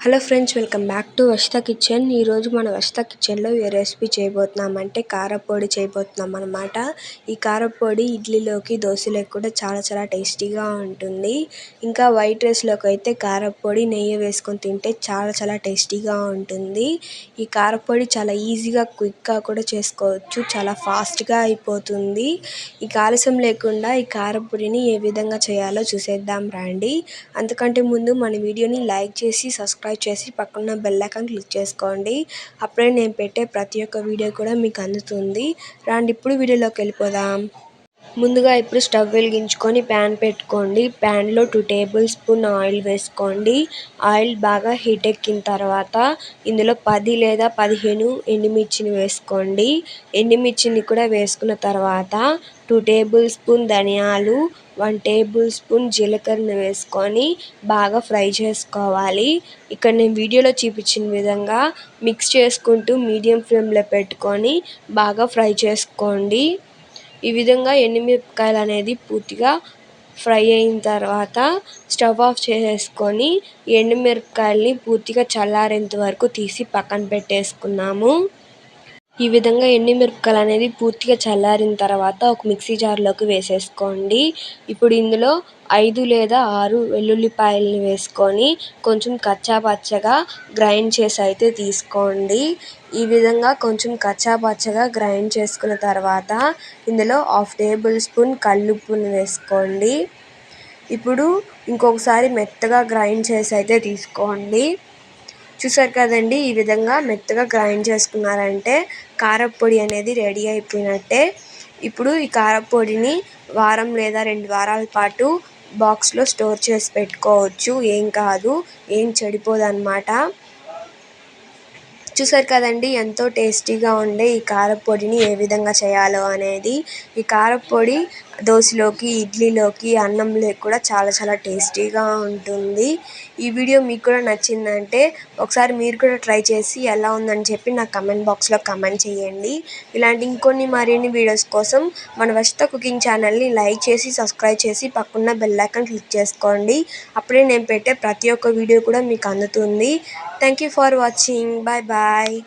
Hello friends, welcome back to Varshita kitchen. ఈరోజు మన వర్షిత కిచెన్లో ఏ రెసిపీ చేయబోతున్నామంటే కారపొడి చేయబోతున్నాం అనమాట. ఈ కారపొడి ఇడ్లీలోకి దోశలోకి కూడా చాలా టేస్టీగా ఉంటుంది. ఇంకా వైట్ రైస్లోకి అయితే కారపొడి నెయ్యి వేసుకొని తింటే చాలా టేస్టీగా ఉంటుంది. ఈ కారపొడి చాలా ఈజీగా క్విక్గా కూడా చేసుకోవచ్చు, చాలా ఫాస్ట్గా అయిపోతుంది. ఈ ఆలస్యం లేకుండా ఈ కారపొడిని ఏ విధంగా చేయాలో చూసేద్దాం రండి. అంతకంటే ముందు మన వీడియోని లైక్ చేసి సబ్స్క్రైబ్ చేసి పక్కన బెల్ ఐకాన్ క్లిక్ చేసుకోండి. అప్పుడే నేను పెట్టే ప్రతి ఒక్క వీడియో కూడా మీకు అందుతుంది. రండి ఇప్పుడు వీడియోలోకి వెళ్ళిపోదాం. ముందుగా ఇప్పుడు స్టవ్ వెలిగించుకొని ప్యాన్ పెట్టుకోండి. ప్యాన్లో 2 టేబుల్ స్పూన్ ఆయిల్ వేసుకోండి. ఆయిల్ బాగా హీట్ ఎక్కిన తర్వాత ఇందులో 10 లేదా 15 ఎండుమిర్చిని వేసుకోండి. ఎండుమిర్చిని కూడా వేసుకున్న తర్వాత 2 టేబుల్ స్పూన్ ధనియాలు, 1 టేబుల్ స్పూన్ జీలకర్రను వేసుకొని బాగా ఫ్రై చేసుకోవాలి. ఇక్కడ నేను వీడియోలో చూపించిన విధంగా మిక్స్ చేసుకుంటూ మీడియం ఫ్లేమ్లో పెట్టుకొని బాగా ఫ్రై చేసుకోండి. ఈ విధంగా ఎండుమిరపకాయలు అనేది పూర్తిగా ఫ్రై అయిన తర్వాత స్టవ్ ఆఫ్ చేసేసుకొని ఎండుమిరపకాయలని పూర్తిగా చల్లారేంత వరకు తీసి పక్కన పెట్టేసుకున్నాము. ఈ విధంగా ఎండుమిరపకాయలు అనేది పూర్తిగా చల్లారిన తర్వాత ఒక మిక్సీ జార్లోకి వేసేసుకోండి. ఇప్పుడు ఇందులో 5 లేదా 6 వెల్లుల్లిపాయలని వేసుకొని కొంచెం కచ్చాపచ్చగా గ్రైండ్ చేసి అయితే తీసుకోండి. ఈ విధంగా కొంచెం కచ్చాపచ్చగా గ్రైండ్ చేసుకున్న తర్వాత ఇందులో 1/2 టేబుల్ స్పూన్ కల్లుప్పుని వేసుకోండి. ఇప్పుడు ఇంకొకసారి మెత్తగా గ్రైండ్ చేసి అయితే తీసుకోండి. చూసారు కదండి, ఈ విధంగా మెత్తగా గ్రైండ్ చేసుకున్నారంటే కారపొడి అనేది రెడీ అయిపోయినట్టే. ఇప్పుడు ఈ కారపొడిని వారం లేదా 2 వారాల పాటు బాక్స్లో స్టోర్ చేసి పెట్టుకోవచ్చు. ఏం కాదు, ఏం చెడిపోదన్నమాట. చూసారు కదండి, ఎంతో టేస్టీగా ఉండే ఈ కారపొడిని ఏ విధంగా చేయాలో అనేది. ఈ కారపొడి దోశలోకి, ఇడ్లీలోకి, అన్నంలోకి కూడా చాలా టేస్టీగా ఉంటుంది. ఈ వీడియో మీకు కూడా నచ్చిందంటే ఒకసారి మీరు కూడా ట్రై చేసి ఎలా ఉందని చెప్పి నా కమెంట్ బాక్స్లో కమెంట్ చేయండి. ఇలాంటి ఇంకొన్ని మరిన్ని వీడియోస్ కోసం మన వర్షిత కుకింగ్ ఛానల్ని లైక్ చేసి సబ్స్క్రైబ్ చేసి పక్కన బెల్ ఐకాన్ క్లిక్ చేసుకోండి. అప్పుడే నేను పెట్టే ప్రతి ఒక్క వీడియో కూడా మీకు అందుతుంది. Thank you for watching. Bye.